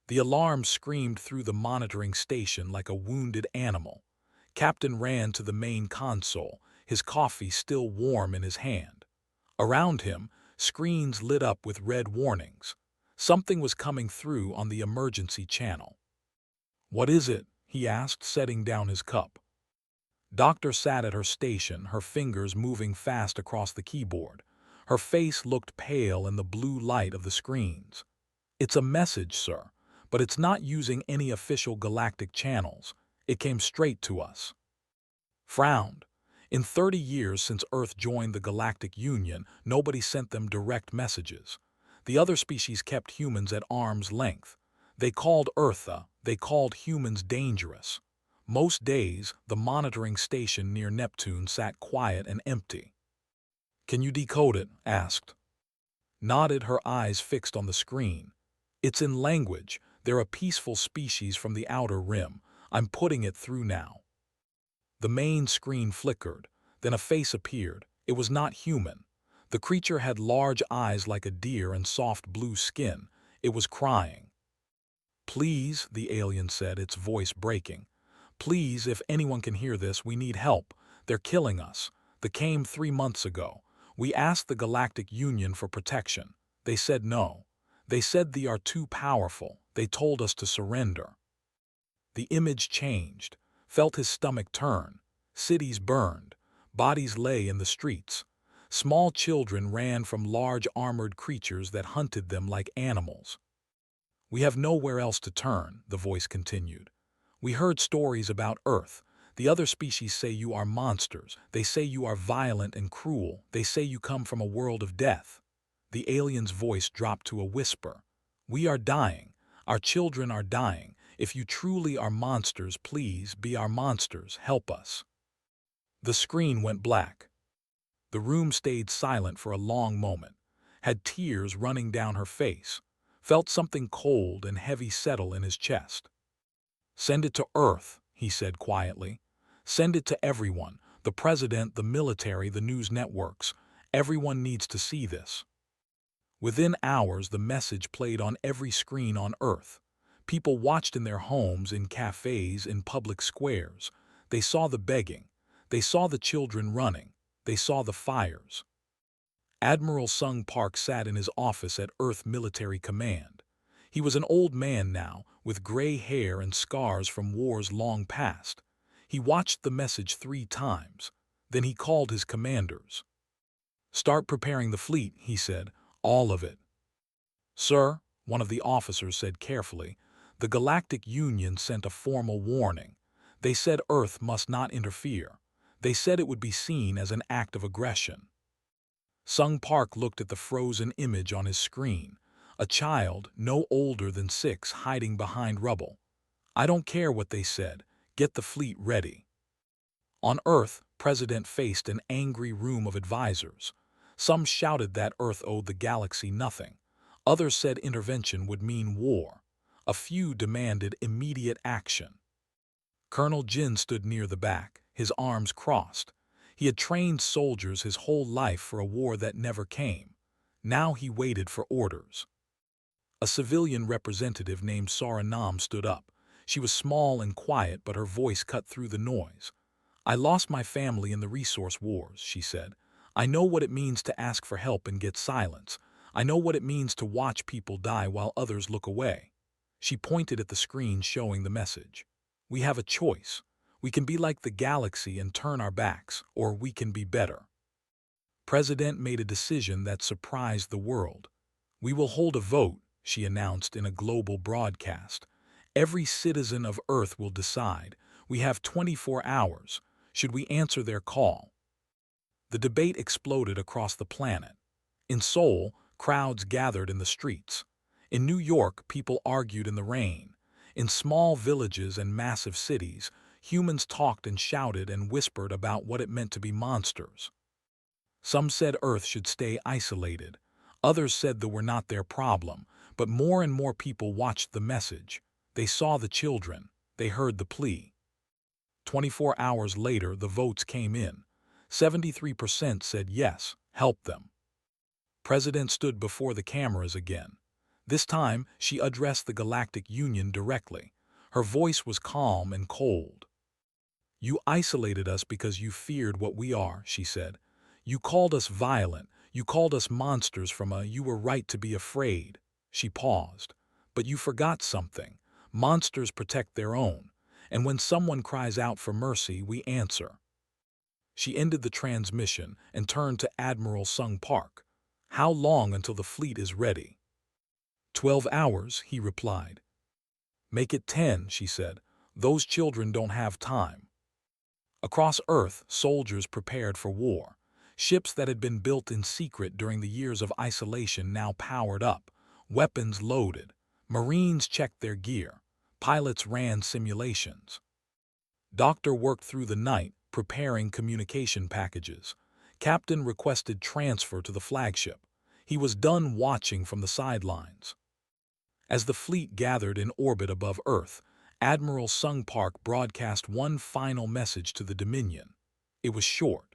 The alarm screamed through the monitoring station like a wounded animal. Captain ran to the main console, his coffee still warm in his hand. Around him, screens lit up with red warnings. Something was coming through on the emergency channel. "What is it?" he asked, setting down his cup. Doctor sat at her station, her fingers moving fast across the keyboard. Her face looked pale in the blue light of the screens. "It's a message, sir, but it's not using any official galactic channels. It came straight to us." Frowned. In 30 years since Earth joined the Galactic Union, nobody sent them direct messages. The other species kept humans at arm's length. They called they called humans dangerous. Most days, the monitoring station near Neptune sat quiet and empty. "Can you decode it?" asked. Nodded, her eyes fixed on the screen. "It's in language. They're a peaceful species from the outer rim. I'm putting it through now." The main screen flickered. Then a face appeared. It was not human. The creature had large eyes like a deer and soft blue skin. It was crying. "Please," the alien said, its voice breaking. "Please, if anyone can hear this, we need help. They're killing us. They came 3 months ago. We asked the Galactic Union for protection. They said no. They said they are too powerful. They told us to surrender." The image changed. Felt his stomach turn. Cities burned. Bodies lay in the streets. Small children ran from large armored creatures that hunted them like animals. "We have nowhere else to turn," the voice continued. "We heard stories about Earth. The other species say you are monsters. They say you are violent and cruel. They say you come from a world of death." The alien's voice dropped to a whisper. "We are dying. Our children are dying. If you truly are monsters, please be our monsters. Help us." The screen went black. The room stayed silent for a long moment. Had tears running down her face. Felt something cold and heavy settle in his chest. "Send it to Earth," he said quietly. "Send it to everyone. The president, the military, the news networks. Everyone needs to see this." Within hours, the message played on every screen on Earth. People watched in their homes, in cafes, in public squares. They saw the begging. They saw the children running. They saw the fires. Admiral Sung Park sat in his office at Earth Military Command. He was an old man now, with gray hair and scars from wars long past. He watched the message 3 times. Then he called his commanders. "Start preparing the fleet," he said. "All of it." "Sir," one of the officers said carefully, "the Galactic Union sent a formal warning. They said Earth must not interfere. They said it would be seen as an act of aggression." Sung Park looked at the frozen image on his screen. A child, no older than 6, hiding behind rubble. "I don't care what they said. Get the fleet ready." On Earth, President faced an angry room of advisors. Some shouted that Earth owed the galaxy nothing. Others said intervention would mean war. A few demanded immediate action. Colonel Jin stood near the back, his arms crossed. He had trained soldiers his whole life for a war that never came. Now he waited for orders. A civilian representative named Saranam stood up. She was small and quiet, but her voice cut through the noise. "I lost my family in the resource wars," she said. "I know what it means to ask for help and get silence. I know what it means to watch people die while others look away." She pointed at the screen showing the message. "We have a choice. We can be like the galaxy and turn our backs, or we can be better." President made a decision that surprised the world. "We will hold a vote," she announced in a global broadcast. "Every citizen of Earth will decide. We have 24 hours. Should we answer their call?" The debate exploded across the planet. In Seoul, crowds gathered in the streets. In New York, people argued in the rain. In small villages and massive cities, humans talked and shouted and whispered about what it meant to be monsters. Some said Earth should stay isolated. Others said they were not their problem, but more and more people watched the message. They saw the children. They heard the plea. 24 hours later, the votes came in. 73% said yes, help them. President stood before the cameras again. This time, she addressed the Galactic Union directly. Her voice was calm and cold. "You isolated us because you feared what we are," she said. "You called us violent. You called us monsters you were right to be afraid." She paused. "But you forgot something. Monsters protect their own. And when someone cries out for mercy, we answer." She ended the transmission and turned to Admiral Sung Park. "How long until the fleet is ready?" 12 hours, he replied. "Make it 10, she said. "Those children don't have time." Across Earth, soldiers prepared for war. Ships that had been built in secret during the years of isolation now powered up, weapons loaded. Marines checked their gear. Pilots ran simulations. Doctor worked through the night, preparing communication packages. Captain requested transfer to the flagship. He was done watching from the sidelines. As the fleet gathered in orbit above Earth, Admiral Sung Park broadcast one final message to the Dominion. It was short.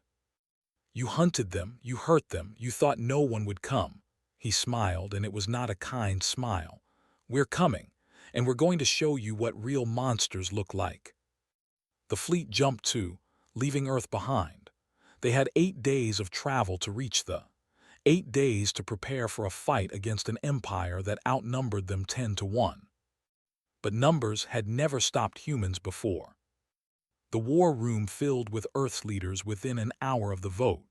"You hunted them, you hurt them, you thought no one would come." He smiled, and it was not a kind smile. "We're coming, and we're going to show you what real monsters look like." The fleet jumped to, leaving Earth behind. They had 8 days of travel to reach 8 days to prepare for a fight against an empire that outnumbered them 10-1. But numbers had never stopped humans before. The war room filled with Earth's leaders within an hour of the vote.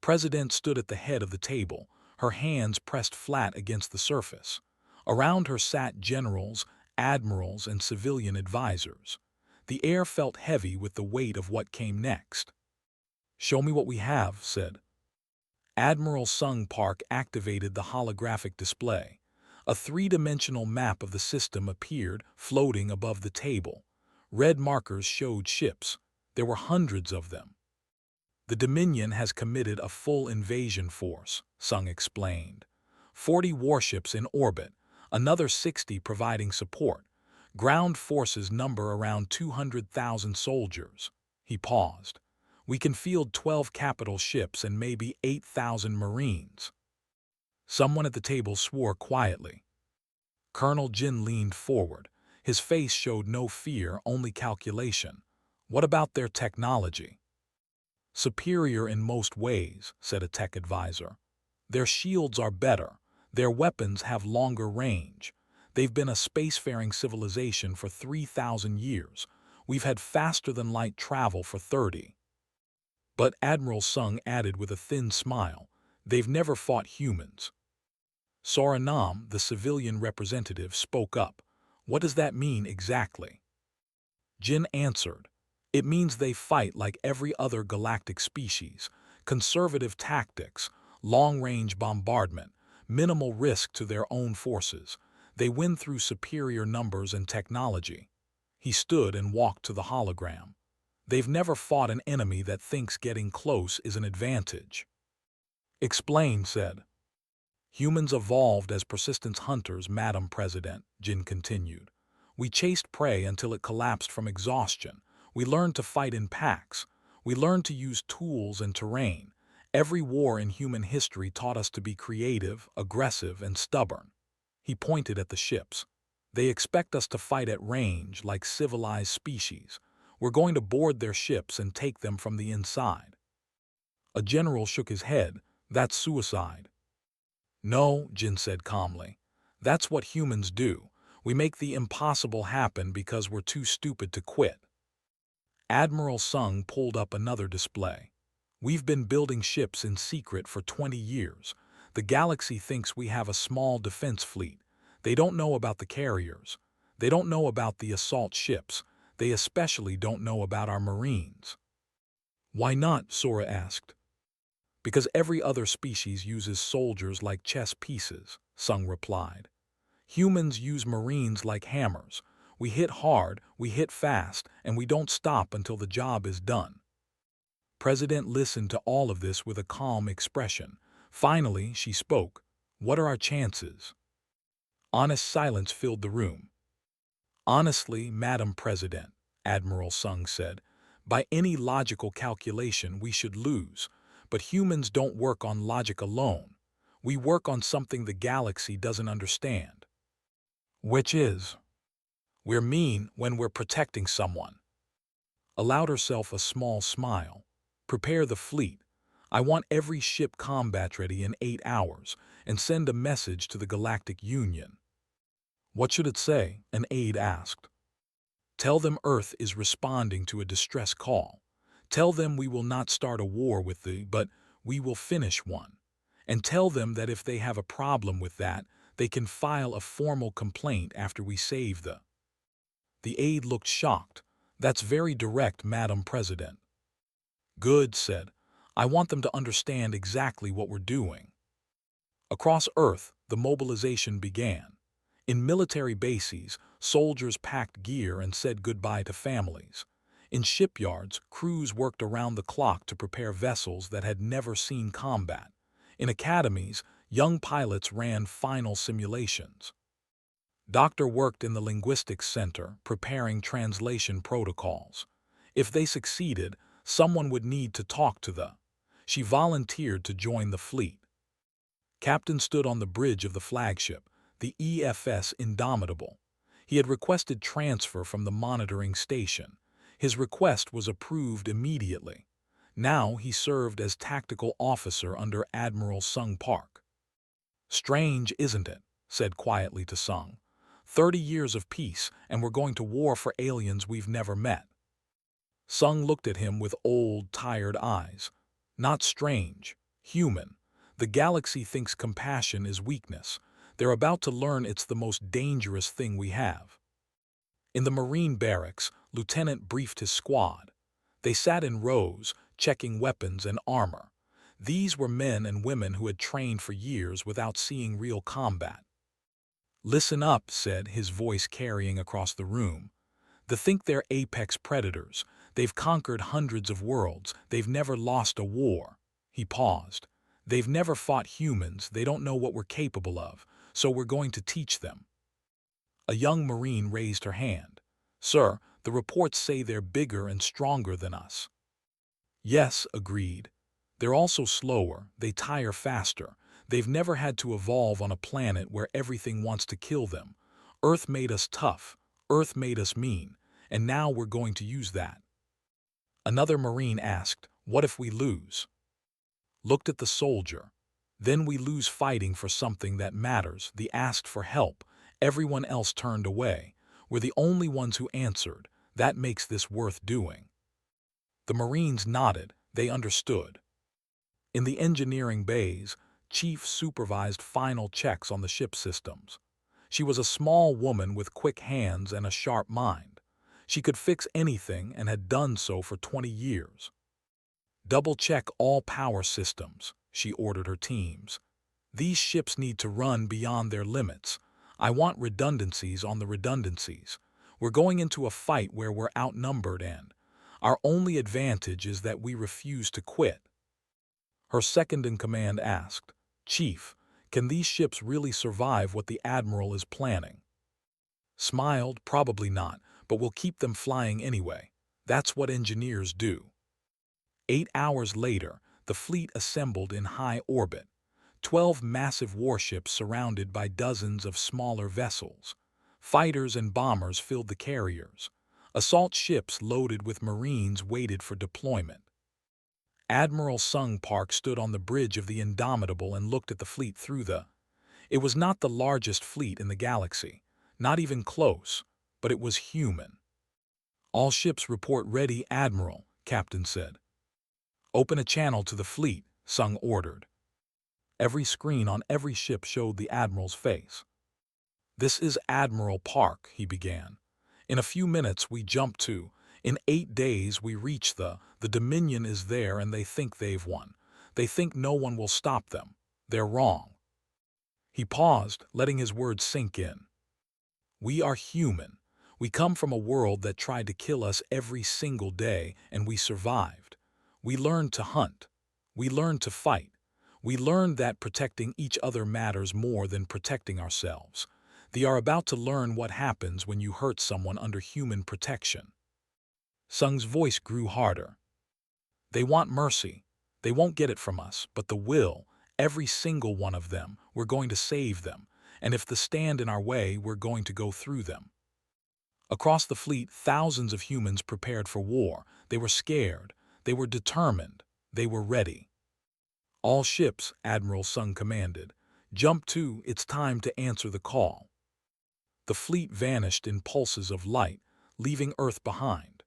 President stood at the head of the table, her hands pressed flat against the surface. Around her sat generals, admirals, and civilian advisors. The air felt heavy with the weight of what came next. "Show me what we have," said. Admiral Sung Park activated the holographic display. A three-dimensional map of the system appeared, floating above the table. Red markers showed ships. There were hundreds of them. "The Dominion has committed a full invasion force," Sung explained. 40 warships in orbit, another 60 providing support. Ground forces number around 200,000 soldiers. He paused. "We can field 12 capital ships and maybe 8,000 Marines." Someone at the table swore quietly. Colonel Jin leaned forward. His face showed no fear, only calculation. "What about their technology?" "Superior in most ways," said a tech advisor. "Their shields are better. Their weapons have longer range. They've been a spacefaring civilization for 3,000 years. We've had faster-than-light travel for 30. But," Admiral Sung added with a thin smile, "they've never fought humans." Soranam, the civilian representative, spoke up. "What does that mean exactly?" Jin answered. "It means they fight like every other galactic species. Conservative tactics, long-range bombardment, minimal risk to their own forces. They win through superior numbers and technology." He stood and walked to the hologram. "They've never fought an enemy that thinks getting close is an advantage." "Explain," said. "Humans evolved as persistence hunters, Madam President," Jin continued. "We chased prey until it collapsed from exhaustion. We learned to fight in packs. We learned to use tools and terrain. Every war in human history taught us to be creative, aggressive, and stubborn." He pointed at the ships. "They expect us to fight at range like civilized species. We're going to board their ships and take them from the inside." A general shook his head. "That's suicide." "No," Jin said calmly. "That's what humans do. We make the impossible happen because we're too stupid to quit." Admiral Sung pulled up another display. "We've been building ships in secret for 20 years. The galaxy thinks we have a small defense fleet. They don't know about the carriers. They don't know about the assault ships. They especially don't know about our Marines." "Why not?" Sora asked. "Because every other species uses soldiers like chess pieces," Sung replied. "Humans use Marines like hammers. We hit hard, we hit fast, and we don't stop until the job is done." President listened to all of this with a calm expression. Finally, she spoke. "What are our chances?" Honest silence filled the room. "Honestly, Madam President," Admiral Sung said, "by any logical calculation we should lose. But humans don't work on logic alone. We work on something the galaxy doesn't understand. Which is, we're mean when we're protecting someone. Allowed herself a small smile. Prepare the fleet. I want every ship combat ready in 8 hours and send a message to the Galactic Union. What should it say? An aide asked. Tell them Earth is responding to a distress call. Tell them we will not start a war with but we will finish one. And tell them that if they have a problem with that, they can file a formal complaint after we save the. The aide looked shocked. That's very direct, Madam President. Good, said. I want them to understand exactly what we're doing. Across Earth, the mobilization began. In military bases, soldiers packed gear and said goodbye to families. In shipyards, crews worked around the clock to prepare vessels that had never seen combat. In academies, young pilots ran final simulations. Doctor worked in the linguistics center, preparing translation protocols. If they succeeded, someone would need to talk to the. She volunteered to join the fleet. Captain stood on the bridge of the flagship, the EFS Indomitable. He had requested transfer from the monitoring station. His request was approved immediately. Now he served as tactical officer under Admiral Sung Park. Strange, isn't it? Said quietly to Sung. 30 years of peace, and we're going to war for aliens we've never met. Sung looked at him with old, tired eyes. Not strange, human. The galaxy thinks compassion is weakness. They're about to learn it's the most dangerous thing we have. In the Marine barracks, Lieutenant briefed his squad. They sat in rows, checking weapons and armor. These were men and women who had trained for years without seeing real combat. Listen up, said, his voice carrying across the room. They think they're apex predators. They've conquered hundreds of worlds. They've never lost a war. He paused. They've never fought humans. They don't know what we're capable of, so we're going to teach them. A young Marine raised her hand. Sir, the reports say they're bigger and stronger than us. Yes, agreed. They're also slower. They tire faster. They've never had to evolve on a planet where everything wants to kill them. Earth made us tough. Earth made us mean. And now we're going to use that. Another Marine asked, what if we lose? Looked at the soldier. Then we lose fighting for something that matters. They asked for help. Everyone else turned away. We're the only ones who answered. That makes this worth doing. The Marines nodded. They understood. In the engineering bays, Chief supervised final checks on the ship systems. She was a small woman with quick hands and a sharp mind. She could fix anything and had done so for 20 years. Double-check all power systems, she ordered her teams. These ships need to run beyond their limits. I want redundancies on the redundancies. We're going into a fight where we're outnumbered and our only advantage is that we refuse to quit. Her second-in-command asked, Chief, can these ships really survive what the Admiral is planning? Smiled, probably not, but we'll keep them flying anyway. That's what engineers do. 8 hours later, the fleet assembled in high orbit. 12 massive warships surrounded by dozens of smaller vessels. Fighters and bombers filled the carriers. Assault ships loaded with Marines waited for deployment. Admiral Sung Park stood on the bridge of the Indomitable and looked at the fleet through the. It was not the largest fleet in the galaxy, not even close, but it was human. All ships report ready, Admiral, Captain said. Open a channel to the fleet, Sung ordered. Every screen on every ship showed the Admiral's face. This is Admiral Park, he began. In a few minutes we jump to. In 8 days we reach the Dominion is there and they think they've won. They think no one will stop them. They're wrong. He paused, letting his words sink in. We are human. We come from a world that tried to kill us every single day, and we survived. We learned to hunt. We learned to fight. We learned that protecting each other matters more than protecting ourselves. They are about to learn what happens when you hurt someone under human protection. Sung's voice grew harder. They want mercy. They won't get it from us, but the will, Every single one of them, we're going to save them, and if they stand in our way, we're going to go through them. Across the fleet, thousands of humans prepared for war. They were scared, they were determined, they were ready. All ships, Admiral Sung commanded. Jump to, it's time to answer the call. The fleet vanished in pulses of light, leaving Earth behind.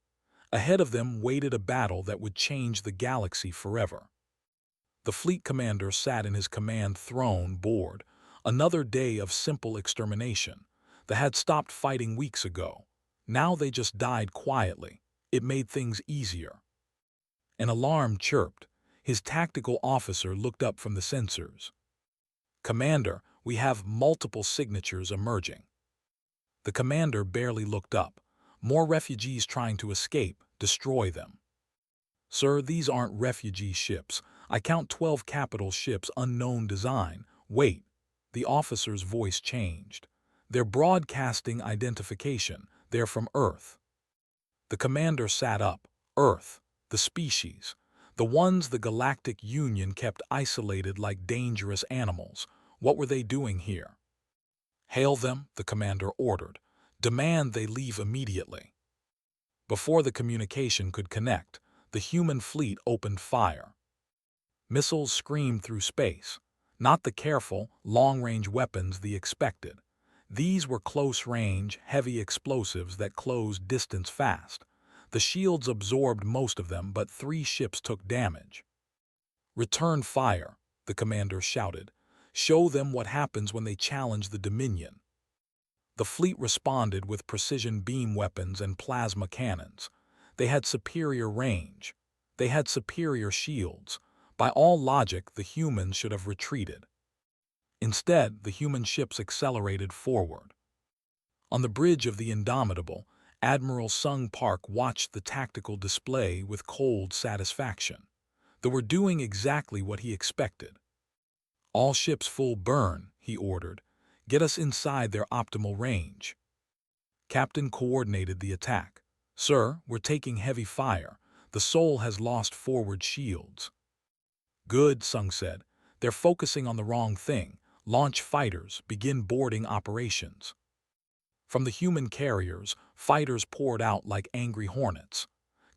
Ahead of them waited a battle that would change the galaxy forever. The fleet commander sat in his command throne, bored. Another day of simple extermination. They had stopped fighting weeks ago. Now they just died quietly. It made things easier. An alarm chirped. His tactical officer looked up from the sensors. "Commander, we have multiple signatures emerging." The commander barely looked up. "More refugees trying to escape. Destroy them." "Sir, these aren't refugee ships. I count 12 capital ships, unknown design." "Wait." The officer's voice changed. "They're broadcasting identification. They're from Earth." The commander sat up. Earth, the species. The ones the Galactic Union kept isolated like dangerous animals. What were they doing here? "Hail them," the commander ordered. "Demand they leave immediately." Before the communication could connect, the human fleet opened fire. Missiles screamed through space. Not the careful, long-range weapons they expected. These were close-range, heavy explosives that closed distance fast. The shields absorbed most of them, but 3 ships took damage. "Return fire," the commander shouted. "Show them what happens when they challenge the Dominion." The fleet responded with precision beam weapons and plasma cannons. They had superior range. They had superior shields. By all logic, the humans should have retreated. Instead, the human ships accelerated forward. On the bridge of the Indomitable, Admiral Sung Park watched the tactical display with cold satisfaction. They were doing exactly what he expected. "All ships full burn," he ordered. "Get us inside their optimal range." Captain coordinated the attack. "Sir, we're taking heavy fire. The Soul has lost forward shields." "Good," Sung said. "They're focusing on the wrong thing. Launch fighters, begin boarding operations." From the human carriers, fighters poured out like angry hornets.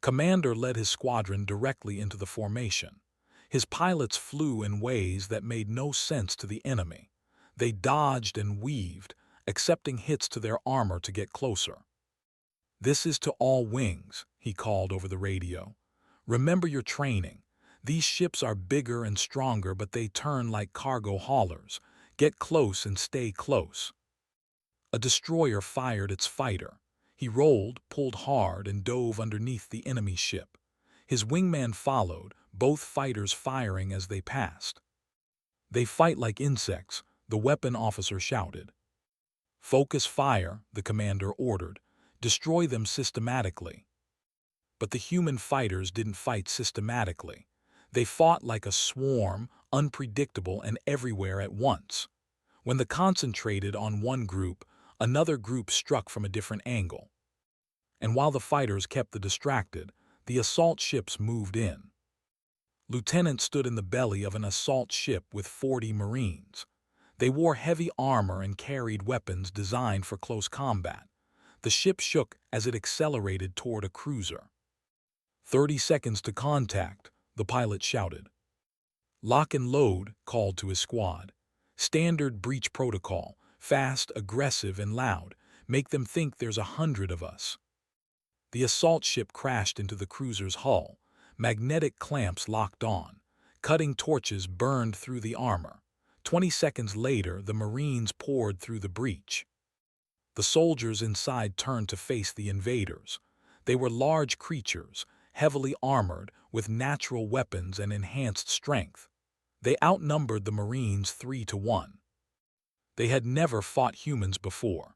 Commander led his squadron directly into the formation. His pilots flew in ways that made no sense to the enemy. They dodged and weaved, accepting hits to their armor to get closer. "This is to all wings," he called over the radio. "Remember your training. These ships are bigger and stronger, but they turn like cargo haulers. Get close and stay close." A destroyer fired its fighter. He rolled, pulled hard, and dove underneath the enemy ship. His wingman followed, both fighters firing as they passed. "They fight like insects," the weapon officer shouted. "Focus fire," the commander ordered. "Destroy them systematically." But the human fighters didn't fight systematically. They fought like a swarm, unpredictable and everywhere at once. When they concentrated on one group, another group struck from a different angle. And while the fighters kept the distracted, the assault ships moved in. Lieutenant stood in the belly of an assault ship with 40 Marines. They wore heavy armor and carried weapons designed for close combat. The ship shook as it accelerated toward a cruiser. "30 seconds to contact," the pilot shouted. "Lock and load," called to his squad. "Standard breach protocol, fast, aggressive, and loud. Make them think there's 100 of us." The assault ship crashed into the cruiser's hull. Magnetic clamps locked on. Cutting torches burned through the armor. 20 seconds later, the Marines poured through the breach. The soldiers inside turned to face the invaders. They were large creatures, heavily armored, with natural weapons and enhanced strength. They outnumbered the Marines 3-1. They had never fought humans before.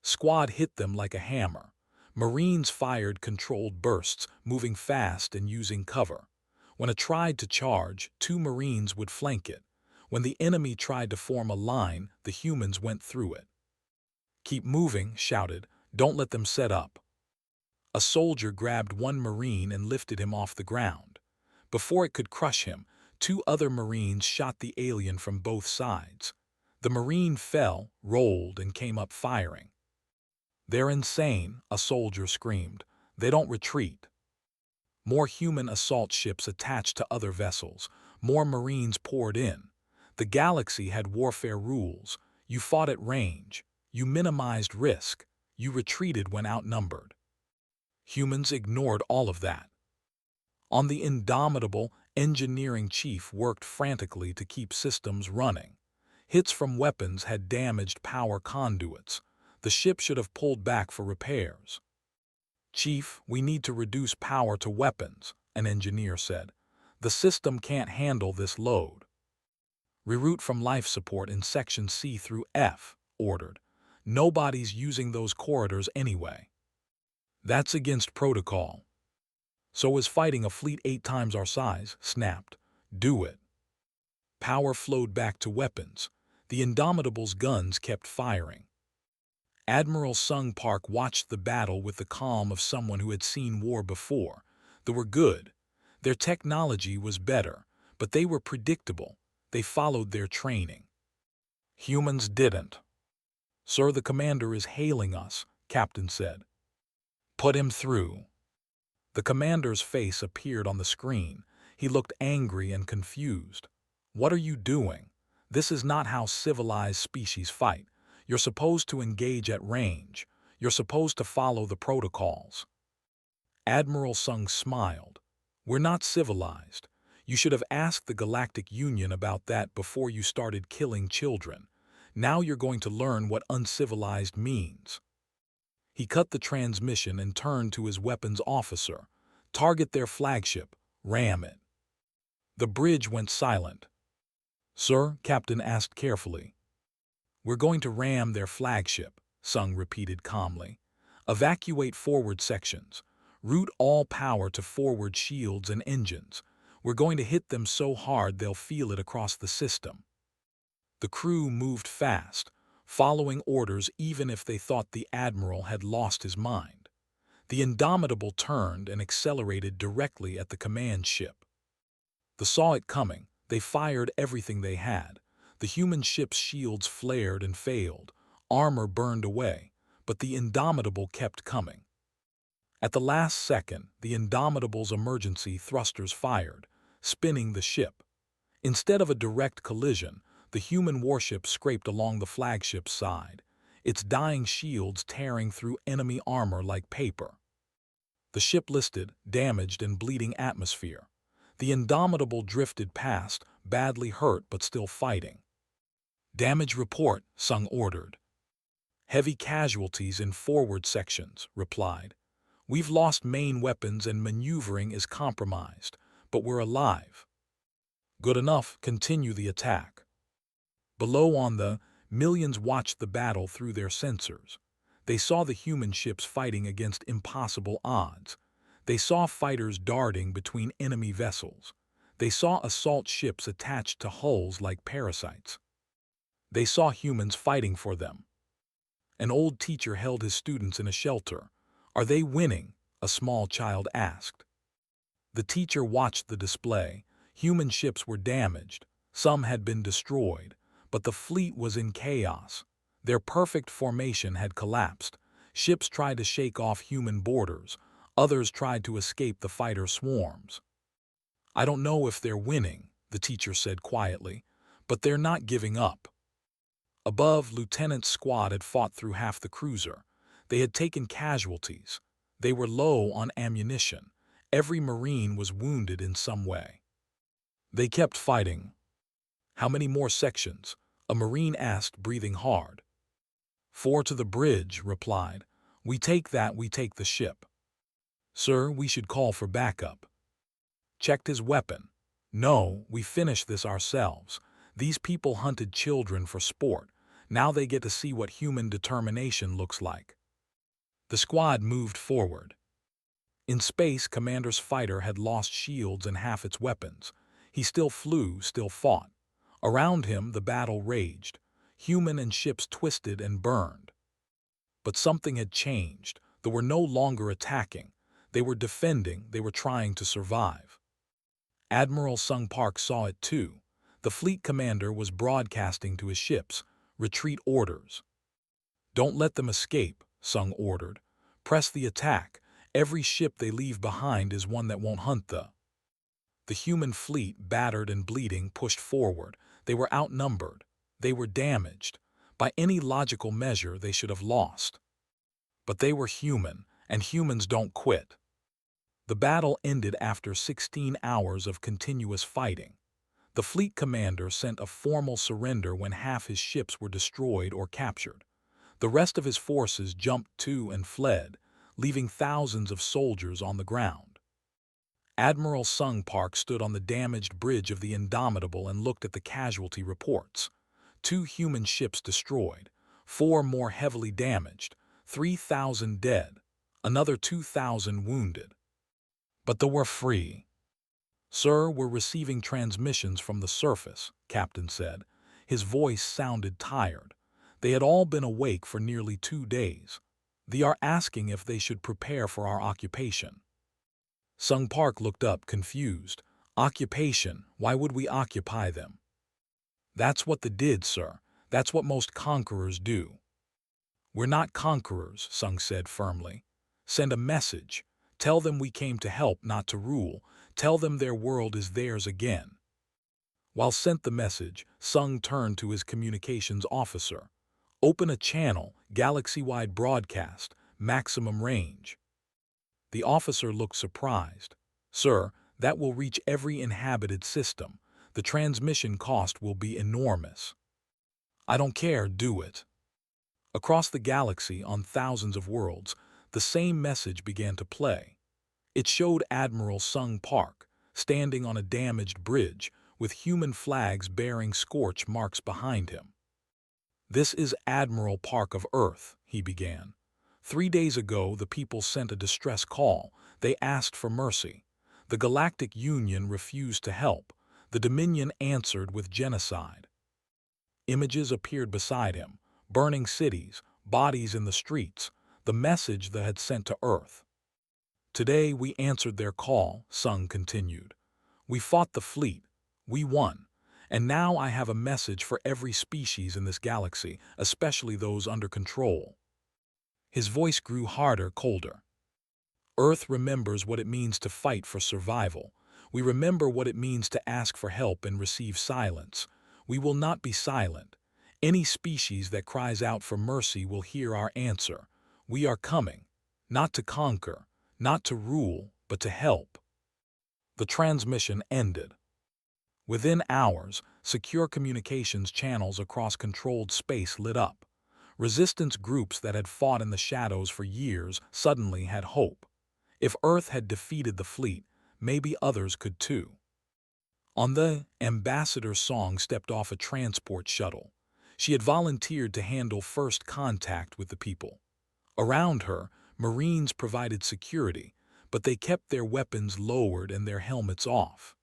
Squad hit them like a hammer. Marines fired controlled bursts, moving fast and using cover. When it tried to charge, 2 Marines would flank it. When the enemy tried to form a line, the humans went through it. "Keep moving," shouted. "Don't let them set up." A soldier grabbed one Marine and lifted him off the ground. Before it could crush him, Two other Marines shot the alien from both sides. The Marine fell, rolled, and came up firing. "They're insane," a soldier screamed. "They don't retreat." More human assault ships attached to other vessels. More Marines poured in. The galaxy had warfare rules. You fought at range. You minimized risk. You retreated when outnumbered. Humans ignored all of that. On the Indomitable, engineering chief worked frantically to keep systems running. Hits from weapons had damaged power conduits. The ship should have pulled back for repairs. "Chief, we need to reduce power to weapons," an engineer said. "The system can't handle this load." "Reroute from life support in Section C through F," ordered. "Nobody's using those corridors anyway." "That's against protocol." "So is fighting a fleet 8 times our size," snapped. "Do it." Power flowed back to weapons. The Indomitable's guns kept firing. Admiral Sung Park watched the battle with the calm of someone who had seen war before. They were good. Their technology was better, but they were predictable. They followed their training. Humans didn't. "Sir, the commander is hailing us," Captain said. "Put him through." The commander's face appeared on the screen. He looked angry and confused. "What are you doing? This is not how civilized species fight. You're supposed to engage at range. You're supposed to follow the protocols." Admiral Sung smiled. "We're not civilized. You should have asked the Galactic Union about that before you started killing children. Now you're going to learn what uncivilized means." He cut the transmission and turned to his weapons officer. "Target their flagship. Ram it." The bridge went silent. "Sir?" Captain asked carefully. "We're going to ram their flagship," Sung repeated calmly. "Evacuate forward sections. Route all power to forward shields and engines. We're going to hit them so hard they'll feel it across the system." The crew moved fast, following orders even if they thought the admiral had lost his mind. The Indomitable turned and accelerated directly at the command ship. They saw it coming. They fired everything they had. The human ship's shields flared and failed. Armor burned away, but the Indomitable kept coming. At the last second, the Indomitable's emergency thrusters fired, spinning the ship. Instead of a direct collision, the human warship scraped along the flagship's side, its dying shields tearing through enemy armor like paper. The ship listed, damaged and bleeding atmosphere. The Indomitable drifted past, badly hurt but still fighting. "Damage report," Sung ordered. "Heavy casualties in forward sections," replied. "We've lost main weapons and maneuvering is compromised, but we're alive." "Good enough, continue the attack." Below on the millions watched the battle through their sensors. They saw the human ships fighting against impossible odds. They saw fighters darting between enemy vessels. They saw assault ships attached to hulls like parasites. They saw humans fighting for them. An old teacher held his students in a shelter. "Are they winning?" a small child asked. The teacher watched the display. Human ships were damaged. Some had been destroyed, but the fleet was in chaos. Their perfect formation had collapsed. Ships tried to shake off human borders. Others tried to escape the fighter swarms. "I don't know if they're winning," the teacher said quietly, "but they're not giving up." Above, Lieutenant's squad had fought through half the cruiser. They had taken casualties. They were low on ammunition. Every Marine was wounded in some way. They kept fighting. "How many more sections?" a Marine asked, breathing hard. "4 to the bridge," replied. "We take that, we take the ship." "Sir, we should call for backup." Checked his weapon. "No, we finished this ourselves. These people hunted children for sport. Now they get to see what human determination looks like." The squad moved forward. In space, Commander's fighter had lost shields and half its weapons. He still flew, still fought. Around him, the battle raged. Human and ships twisted and burned. But something had changed. They were no longer attacking. They were defending. They were trying to survive. Admiral Sung Park saw it too. The fleet commander was broadcasting to his ships, "Retreat orders." "Don't let them escape," Sung ordered. "Press the attack. Every ship they leave behind is one that won't hunt the—" The human fleet, battered and bleeding, pushed forward. They were outnumbered. They were damaged. By any logical measure, they should have lost. But they were human, and humans don't quit. The battle ended after 16 hours of continuous fighting. The fleet commander sent a formal surrender when half his ships were destroyed or captured. The rest of his forces jumped to and fled, leaving thousands of soldiers on the ground. Admiral Sung Park stood on the damaged bridge of the Indomitable and looked at the casualty reports. 2 human ships destroyed, 4 more heavily damaged, 3,000 dead, another 2,000 wounded. But they were free. "Sir, we're receiving transmissions from the surface," Captain said. His voice sounded tired. They had all been awake for nearly 2 days. "They are asking if they should prepare for our occupation." Sung Park looked up, confused. "Occupation? Why would we occupy them?" "That's what they did, sir. That's what most conquerors do." "We're not conquerors," Sung said firmly. "Send a message. Tell them we came to help, not to rule. Tell them their world is theirs again." While sent the message, Sung turned to his communications officer. "Open a channel, galaxy-wide broadcast, maximum range." The officer looked surprised. "Sir, that will reach every inhabited system. The transmission cost will be enormous." "I don't care, do it." Across the galaxy, on thousands of worlds, the same message began to play. It showed Admiral Sung Park, standing on a damaged bridge, with human flags bearing scorch marks behind him. "This is Admiral Park of Earth," he began. "3 days ago, the people sent a distress call. They asked for mercy. The Galactic Union refused to help. The Dominion answered with genocide." Images appeared beside him, burning cities, bodies in the streets, the message they had sent to Earth. "Today we answered their call," Sung continued. "We fought the fleet. We won. And now I have a message for every species in this galaxy, especially those under control." His voice grew harder, colder. "Earth remembers what it means to fight for survival. We remember what it means to ask for help and receive silence. We will not be silent. Any species that cries out for mercy will hear our answer. We are coming, not to conquer, not to rule, but to help." The transmission ended. Within hours, secure communications channels across controlled space lit up. Resistance groups that had fought in the shadows for years suddenly had hope. If Earth had defeated the fleet, maybe others could too. On the Ambassador Song stepped off a transport shuttle. She had volunteered to handle first contact with the people. Around her, Marines provided security, but they kept their weapons lowered and their helmets off.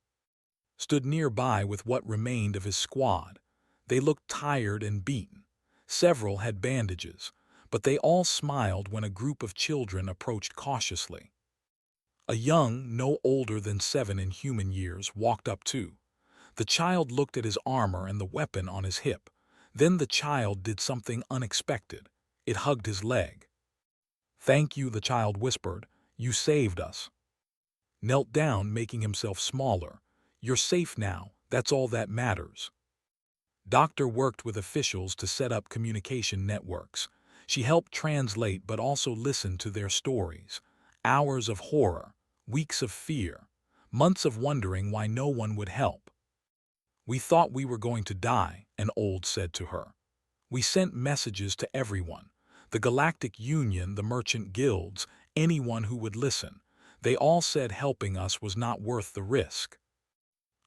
Stood nearby with what remained of his squad. They looked tired and beaten. Several had bandages, but they all smiled when a group of children approached cautiously. A young, no older than 7 in human years, walked up too. The child looked at his armor and the weapon on his hip. Then the child did something unexpected. It hugged his leg. "Thank you," the child whispered. "You saved us." Knelt down, making himself smaller. "You're safe now. That's all that matters." Doctor worked with officials to set up communication networks. She helped translate but also listened to their stories. Hours of horror, weeks of fear, months of wondering why no one would help. "We thought we were going to die," an old said to her. "We sent messages to everyone. The Galactic Union, the merchant guilds, anyone who would listen. They all said helping us was not worth the risk."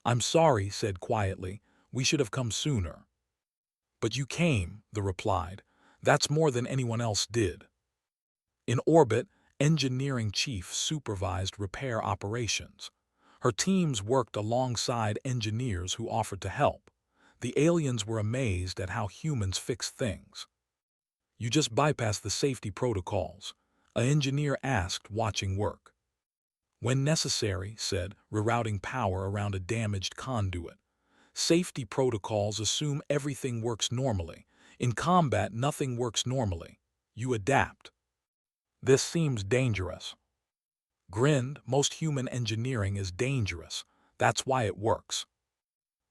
"I'm sorry," said quietly. "We should have come sooner." "But you came," they replied. "That's more than anyone else did." In orbit, Engineering Chief supervised repair operations. Her teams worked alongside engineers who offered to help. The aliens were amazed at how humans fixed things. "You just bypassed the safety protocols," an engineer asked, watching work. When necessary, said, rerouting power around a damaged conduit. Safety protocols assume everything works normally. In combat, nothing works normally. You adapt. This seems dangerous. Grinned, most human engineering is dangerous. That's why it works.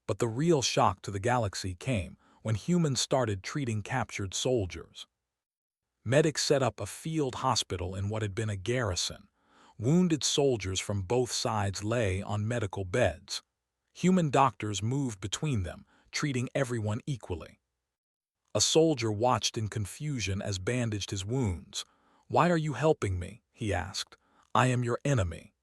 But the real shock to the galaxy came when humans started treating captured soldiers. Medics set up a field hospital in what had been a garrison. Wounded soldiers from both sides lay on medical beds. Human doctors moved between them, treating everyone equally. A soldier watched in confusion as bandaged his wounds. "Why are you helping me?" he asked. "I am your enemy."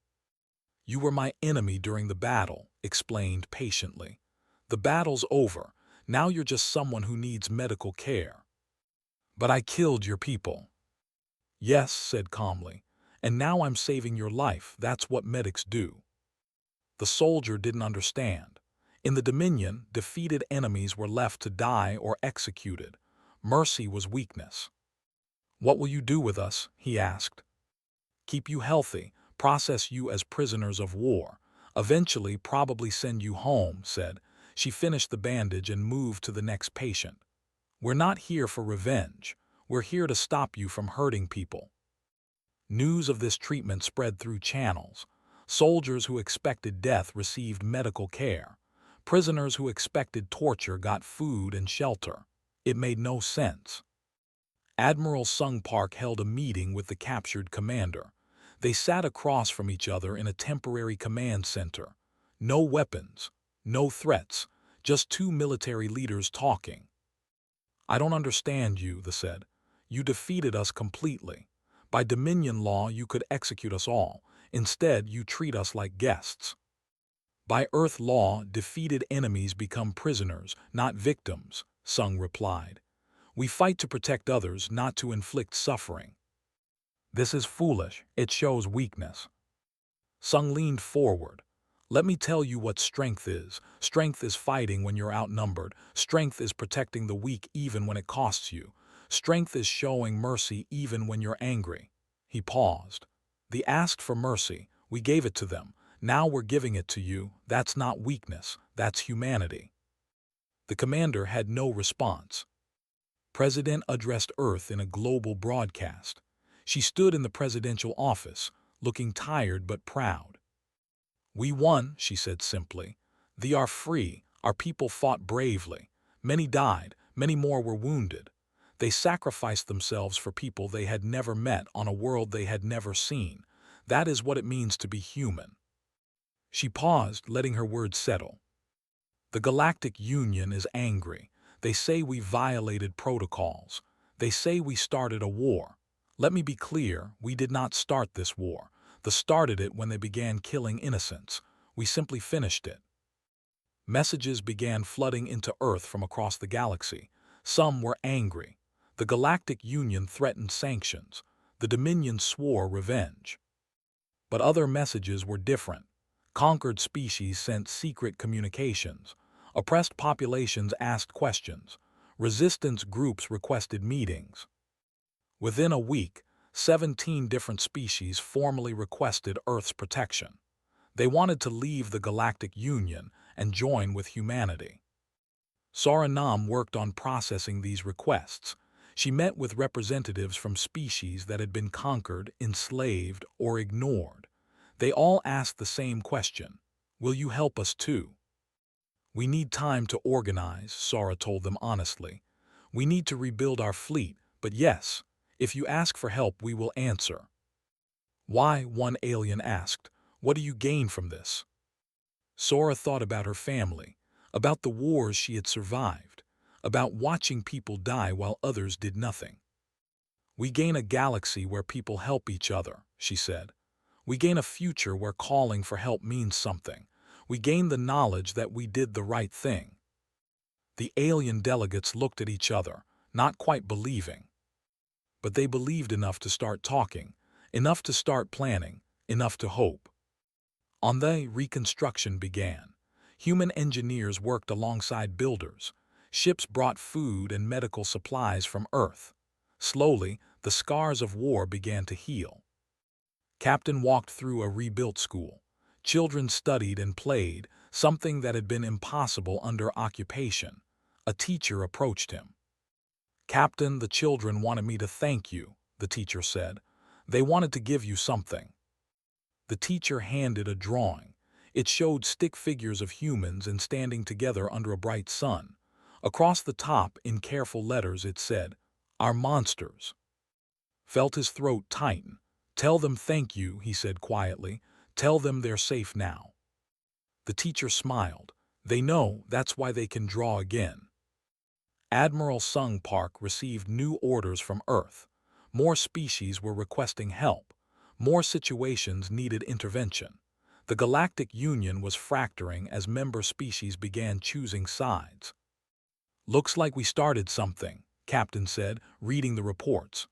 "You were my enemy during the battle," explained patiently. "The battle's over. Now you're just someone who needs medical care." "But I killed your people." "Yes," said calmly. "And now I'm saving your life. That's what medics do." The soldier didn't understand. In the Dominion, defeated enemies were left to die or executed. Mercy was weakness. "What will you do with us?" he asked. "Keep you healthy, process you as prisoners of war. Eventually probably send you home," said. She finished the bandage and moved to the next patient. "We're not here for revenge. We're here to stop you from hurting people." News of this treatment spread through channels. Soldiers who expected death received medical care. Prisoners who expected torture got food and shelter. It made no sense. Admiral Sung Park held a meeting with the captured commander. They sat across from each other in a temporary command center. No weapons, no threats, just two military leaders talking. "I don't understand you," they said. "You defeated us completely. By Dominion law, you could execute us all. Instead, you treat us like guests." "By Earth law, defeated enemies become prisoners, not victims," Sung replied. "We fight to protect others, not to inflict suffering." "This is foolish. It shows weakness." Sung leaned forward. "Let me tell you what strength is. Strength is fighting when you're outnumbered. Strength is protecting the weak even when it costs you. Strength is showing mercy even when you're angry." He paused. "They asked for mercy. We gave it to them. Now we're giving it to you. That's not weakness. That's humanity." The commander had no response. President addressed Earth in a global broadcast. She stood in the presidential office, looking tired but proud. "We won," she said simply. "They are free. Our people fought bravely. Many died. Many more were wounded. They sacrificed themselves for people they had never met on a world they had never seen. That is what it means to be human." She paused, letting her words settle. "The Galactic Union is angry. They say we violated protocols. They say we started a war. Let me be clear, we did not start this war. They started it when they began killing innocents. We simply finished it." Messages began flooding into Earth from across the galaxy. Some were angry. The Galactic Union threatened sanctions. The Dominion swore revenge. But other messages were different. Conquered species sent secret communications. Oppressed populations asked questions. Resistance groups requested meetings. Within a week, 17 different species formally requested Earth's protection. They wanted to leave the Galactic Union and join with humanity. Saranam worked on processing these requests. She met with representatives from species that had been conquered, enslaved, or ignored. They all asked the same question: "Will you help us too?" "We need time to organize," Sara told them honestly. "We need to rebuild our fleet, but yes, if you ask for help, we will answer." "Why?" one alien asked. "What do you gain from this?" Sora thought about her family, about the wars she had survived, about watching people die while others did nothing. "We gain a galaxy where people help each other," she said. "We gain a future where calling for help means something. We gain the knowledge that we did the right thing." The alien delegates looked at each other, not quite believing. But they believed enough to start talking, enough to start planning, enough to hope. On the reconstruction began. Human engineers worked alongside builders. Ships brought food and medical supplies from Earth. Slowly, the scars of war began to heal. Captain walked through a rebuilt school. Children studied and played, something that had been impossible under occupation. A teacher approached him. "Captain, the children wanted me to thank you," the teacher said. "They wanted to give you something." The teacher handed a drawing. It showed stick figures of humans and standing together under a bright sun. Across the top, in careful letters, it said, "Our monsters." Felt his throat tighten. "Tell them thank you," he said quietly. "Tell them they're safe now." The teacher smiled. "They know, that's why they can draw again." Admiral Sung Park received new orders from Earth. More species were requesting help. More situations needed intervention. The Galactic Union was fracturing as member species began choosing sides. "Looks like we started something," Captain said, reading the reports.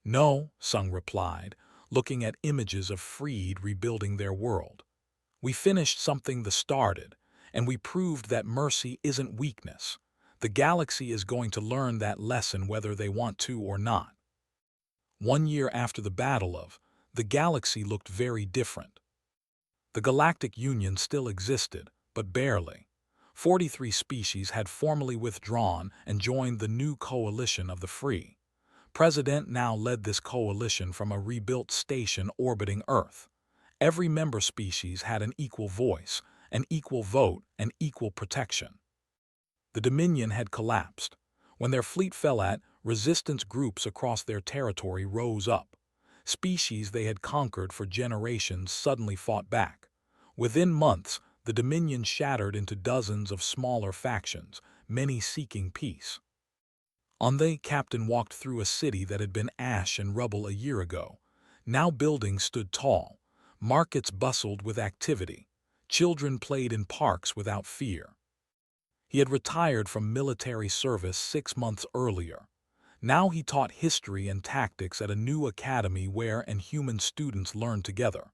"No," Sung replied, looking at images of Freed rebuilding their world. "We finished something that started, and we proved that mercy isn't weakness. The galaxy is going to learn that lesson whether they want to or not." 1 year after the Battle of, the galaxy looked very different. The Galactic Union still existed, but barely. 43 species had formally withdrawn and joined the new coalition of the free. President now led this coalition from a rebuilt station orbiting Earth. Every member species had an equal voice, an equal vote, and equal protection. The Dominion had collapsed. When their fleet fell at, resistance groups across their territory rose up. Species they had conquered for generations suddenly fought back. Within months, the Dominion shattered into dozens of smaller factions, many seeking peace. On the Captain walked through a city that had been ash and rubble a year ago. Now buildings stood tall. Markets bustled with activity. Children played in parks without fear. He had retired from military service 6 months earlier. Now he taught history and tactics at a new academy where human students learned together.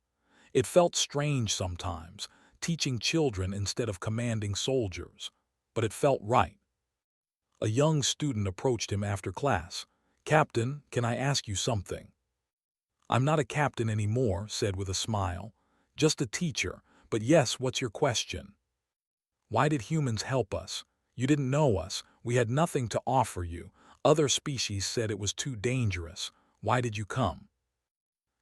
It felt strange sometimes, teaching children instead of commanding soldiers, but it felt right. A young student approached him after class. "Captain, can I ask you something?" "I'm not a captain anymore," said with a smile. "Just a teacher, but yes, what's your question?" "Why did humans help us? You didn't know us, we had nothing to offer you. Other species said it was too dangerous. Why did you come?"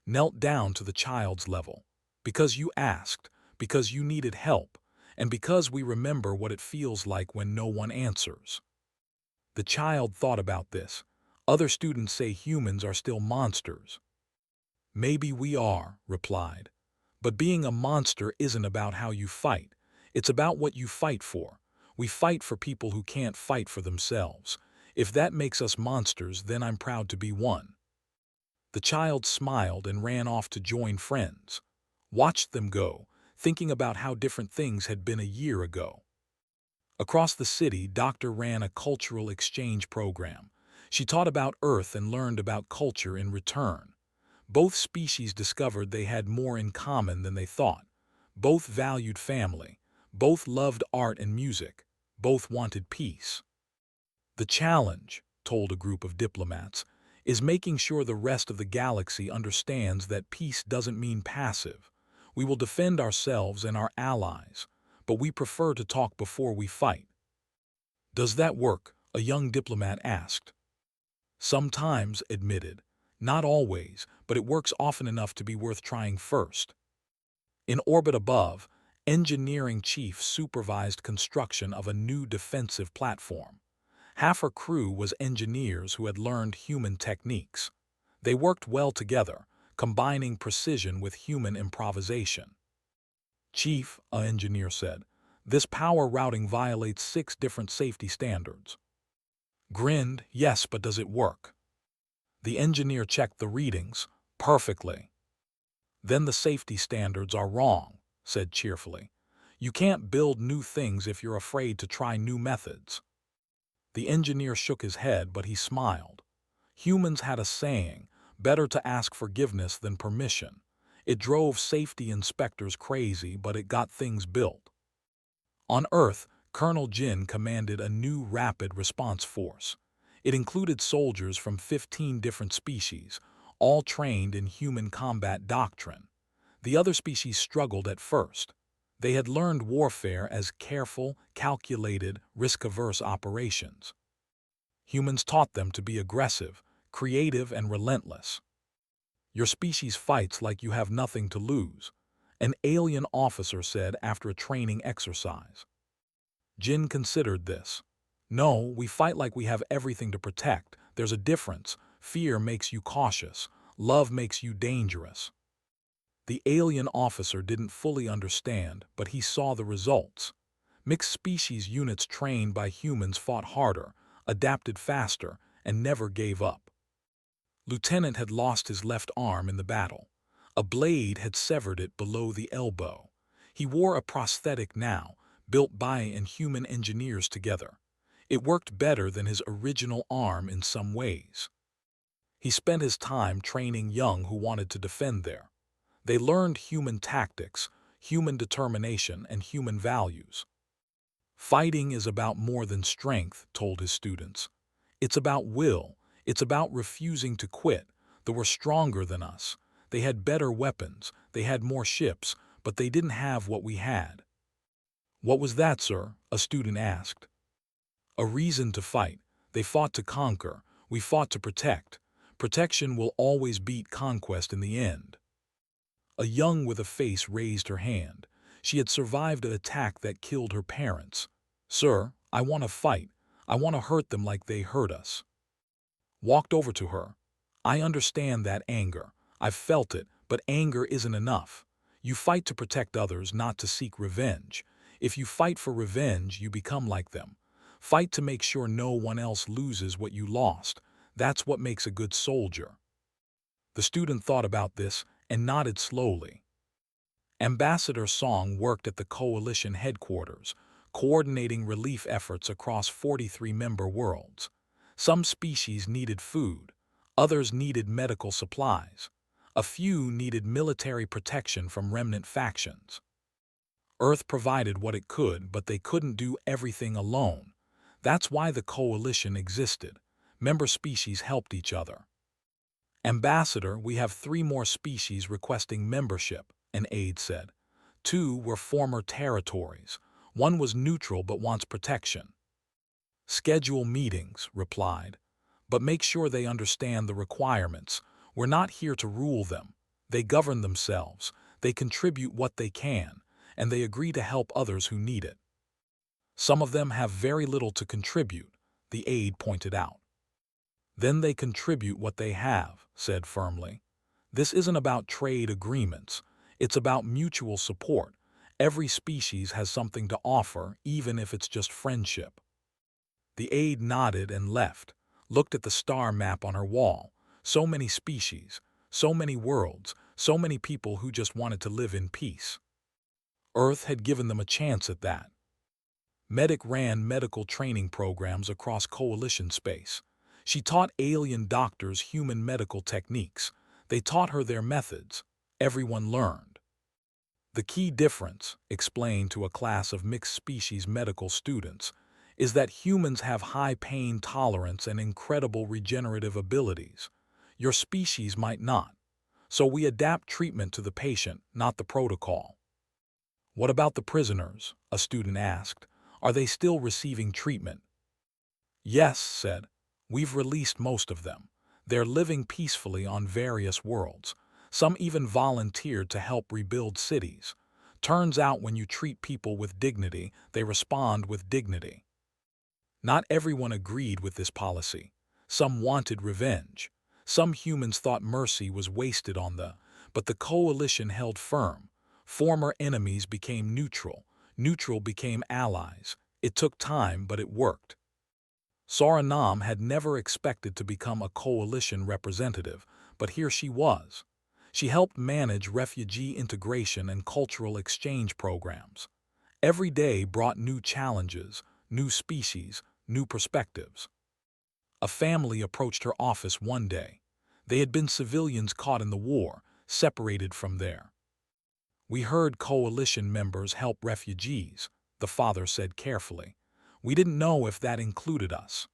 Knelt down to the child's level. "Because you asked, because you needed help, and because we remember what it feels like when no one answers." The child thought about this. "Other students say humans are still monsters." "Maybe we are," replied. "But being a monster isn't about how you fight. It's about what you fight for. We fight for people who can't fight for themselves. If that makes us monsters, then I'm proud to be one." The child smiled and ran off to join friends. Watched them go, thinking about how different things had been a year ago. Across the city, Doctor ran a cultural exchange program. She taught about Earth and learned about culture in return. Both species discovered they had more in common than they thought. Both valued family. Both loved art and music. Both wanted peace. "The challenge," told a group of diplomats, "is making sure the rest of the galaxy understands that peace doesn't mean passive. We will defend ourselves and our allies, but we prefer to talk before we fight." "Does that work?" a young diplomat asked. "Sometimes," admitted. "Not always, but it works often enough to be worth trying first." In orbit above, Engineering Chief supervised construction of a new defensive platform. Half her crew was engineers who had learned human techniques. They worked well together, combining precision with human improvisation. "Chief," an engineer said, "this power routing violates 6 different safety standards." Grinned, "Yes, but does it work?" The engineer checked the readings. "Perfectly." "Then the safety standards are wrong," said cheerfully. "You can't build new things if you're afraid to try new methods." The engineer shook his head, but he smiled. Humans had a saying, "Better to ask forgiveness than permission." It drove safety inspectors crazy, but it got things built. On Earth, Colonel Jin commanded a new rapid response force. It included soldiers from 15 different species, all trained in human combat doctrine. The other species struggled at first. They had learned warfare as careful, calculated, risk-averse operations. Humans taught them to be aggressive, creative, and relentless. Your species fights like you have nothing to lose, an alien officer said after a training exercise. Jin considered this. No, we fight like we have everything to protect. There's a difference. Fear makes you cautious. Love makes you dangerous. The alien officer didn't fully understand, but he saw the results. Mixed species units trained by humans fought harder, adapted faster, and never gave up. Lieutenant had lost his left arm in the battle. A blade had severed it below the elbow. He wore a prosthetic now, built by and human engineers together. It worked better than his original arm in some ways. He spent his time training young who wanted to defend there. They learned human tactics, human determination, and human values. Fighting is about more than strength, told his students. It's about will. It's about refusing to quit. They were stronger than us. They had better weapons. They had more ships, but they didn't have what we had. What was that, sir? A student asked. A reason to fight. They fought to conquer. We fought to protect. Protection will always beat conquest in the end. A young with a face raised her hand. She had survived an attack that killed her parents. Sir, I want to fight. I want to hurt them like they hurt us. Walked over to her. I understand that anger. I've felt it, but anger isn't enough. You fight to protect others, not to seek revenge. If you fight for revenge, you become like them. Fight to make sure no one else loses what you lost. That's what makes a good soldier. The student thought about this and nodded slowly. Ambassador Song worked at the coalition headquarters, coordinating relief efforts across 43 member worlds. Some species needed food, others needed medical supplies. A few needed military protection from remnant factions. Earth provided what it could, but they couldn't do everything alone. That's why the coalition existed. Member species helped each other. Ambassador, we have 3 more species requesting membership, an aide said. 2 were former territories. 1 was neutral but wants protection. Schedule meetings, replied. But make sure they understand the requirements. We're not here to rule them. They govern themselves. They contribute what they can, and they agree to help others who need it. Some of them have very little to contribute, the aide pointed out. Then they contribute what they have, said firmly. This isn't about trade agreements. It's about mutual support. Every species has something to offer, even if it's just friendship. The aide nodded and left, looked at the star map on her wall. So many species, so many worlds, so many people who just wanted to live in peace. Earth had given them a chance at that. Medic ran medical training programs across coalition space. She taught alien doctors human medical techniques. They taught her their methods. Everyone learned. The key difference, explained to a class of mixed-species medical students, is that humans have high pain tolerance and incredible regenerative abilities. Your species might not. So we adapt treatment to the patient, not the protocol. What about the prisoners? A student asked. Are they still receiving treatment? Yes, said. We've released most of them. They're living peacefully on various worlds. Some even volunteered to help rebuild cities. Turns out when you treat people with dignity, they respond with dignity. Not everyone agreed with this policy. Some wanted revenge. Some humans thought mercy was wasted on them, but the coalition held firm. Former enemies became neutral. Neutral became allies. It took time, but it worked. Saranam had never expected to become a coalition representative, but here she was. She helped manage refugee integration and cultural exchange programs. Every day brought new challenges, new species, new perspectives. A family approached her office one day. They had been civilians caught in the war, separated from there. We heard coalition members help refugees, the father said carefully. We didn't know if that included us.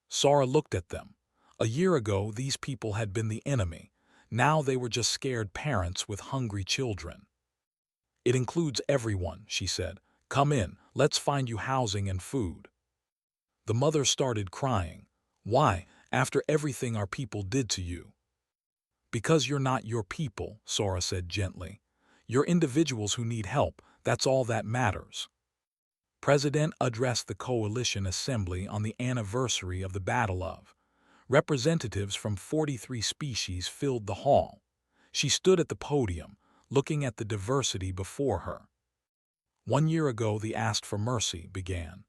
Sara looked at them. A year ago, these people had been the enemy. Now they were just scared parents with hungry children. It includes everyone, she said. Come in, let's find you housing and food. The mother started crying. Why, after everything our people did to you? Because you're not your people, Sora said gently. You're individuals who need help, that's all that matters. President addressed the Coalition Assembly on the anniversary of the Battle of. Representatives from 43 species filled the hall. She stood at the podium, looking at the diversity before her. 1 year ago they asked for mercy, began.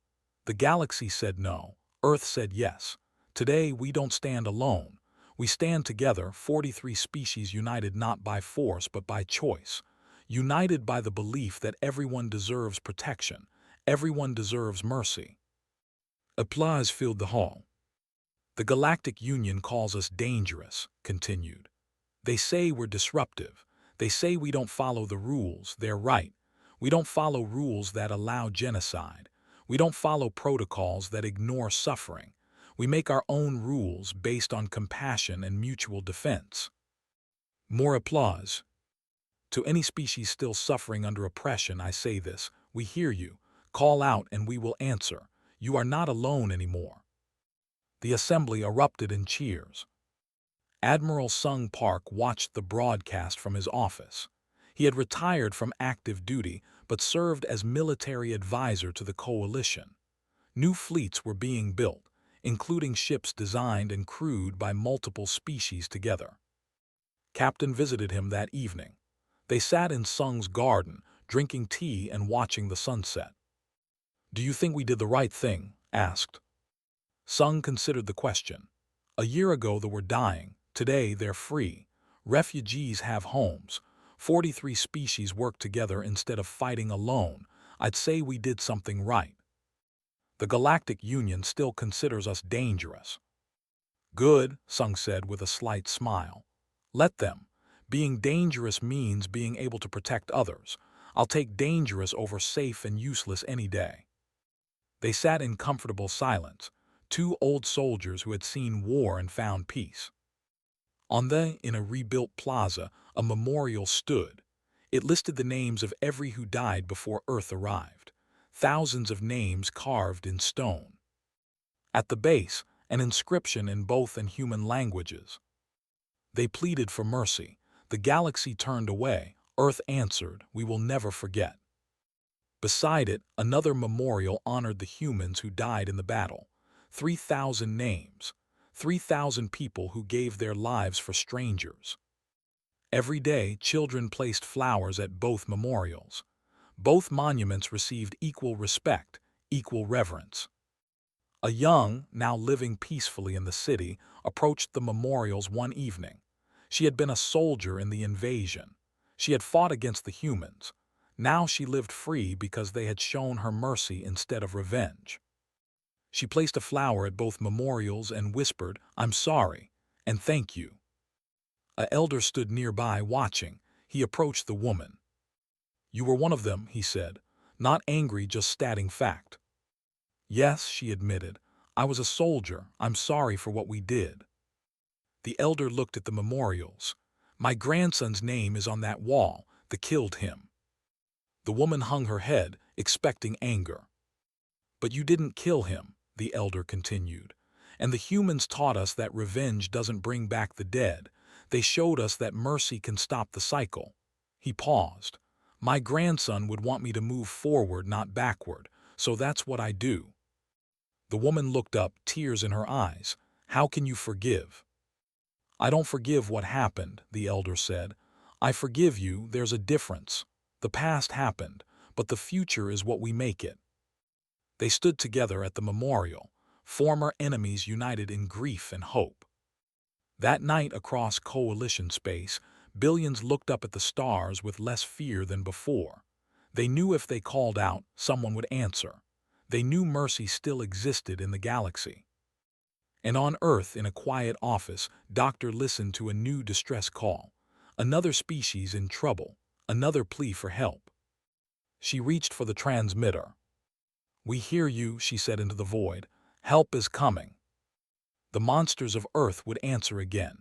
The galaxy said no, Earth said yes. Today we don't stand alone. We stand together, 43 species united not by force but by choice. United by the belief that everyone deserves protection, everyone deserves mercy. Applause filled the hall. The Galactic Union calls us dangerous, continued. They say we're disruptive. They say we don't follow the rules. They're right. We don't follow rules that allow genocide. We don't follow protocols that ignore suffering. We make our own rules based on compassion and mutual defense. More applause. To any species still suffering under oppression, I say this. We hear you. Call out and we will answer. You are not alone anymore. The assembly erupted in cheers. Admiral Sung Park watched the broadcast from his office. He had retired from active duty but served as military advisor to the coalition. New fleets were being built, including ships designed and crewed by multiple species together. Captain visited him that evening. They sat in Sung's garden, drinking tea and watching the sunset. Do you think we did the right thing? Asked. Sung considered the question. A year ago they were dying. Today they're free. Refugees have homes. 43 species work together instead of fighting alone. I'd say we did something right. The Galactic Union still considers us dangerous. Good, Sung said with a slight smile. Let them. Being dangerous means being able to protect others. I'll take dangerous over safe and useless any day. They sat in comfortable silence, two old soldiers who had seen war and found peace. In a rebuilt plaza, a memorial stood. It listed the names of every who died before Earth arrived. Thousands of names carved in stone. At the base, an inscription in both and human languages. They pleaded for mercy. The galaxy turned away. Earth answered, we will never forget. Beside it, another memorial honored the humans who died in the battle. 3,000 names. 3,000 people who gave their lives for strangers. Every day, children placed flowers at both memorials. Both monuments received equal respect, equal reverence. A young, now living peacefully in the city, approached the memorials one evening. She had been a soldier in the invasion. She had fought against the humans. Now she lived free because they had shown her mercy instead of revenge. She placed a flower at both memorials and whispered, I'm sorry, and thank you. An elder stood nearby watching. He approached the woman. You were one of them, he said, not angry, just stating fact. Yes, she admitted. I was a soldier. I'm sorry for what we did. The elder looked at the memorials. My grandson's name is on that wall. They killed him. The woman hung her head, expecting anger. But you didn't kill him, the elder continued. And the humans taught us that revenge doesn't bring back the dead. They showed us that mercy can stop the cycle. He paused. My grandson would want me to move forward, not backward, so that's what I do. The woman looked up, tears in her eyes. How can you forgive? I don't forgive what happened, the elder said. I forgive you, there's a difference. The past happened, but the future is what we make it. They stood together at the memorial, former enemies united in grief and hope. That night across coalition space, billions looked up at the stars with less fear than before. They knew if they called out, someone would answer. They knew mercy still existed in the galaxy. And on Earth, in a quiet office, Doctor listened to a new distress call. Another species in trouble, another plea for help. She reached for the transmitter. We hear you, she said into the void. Help is coming. the monsters of Earth would answer again.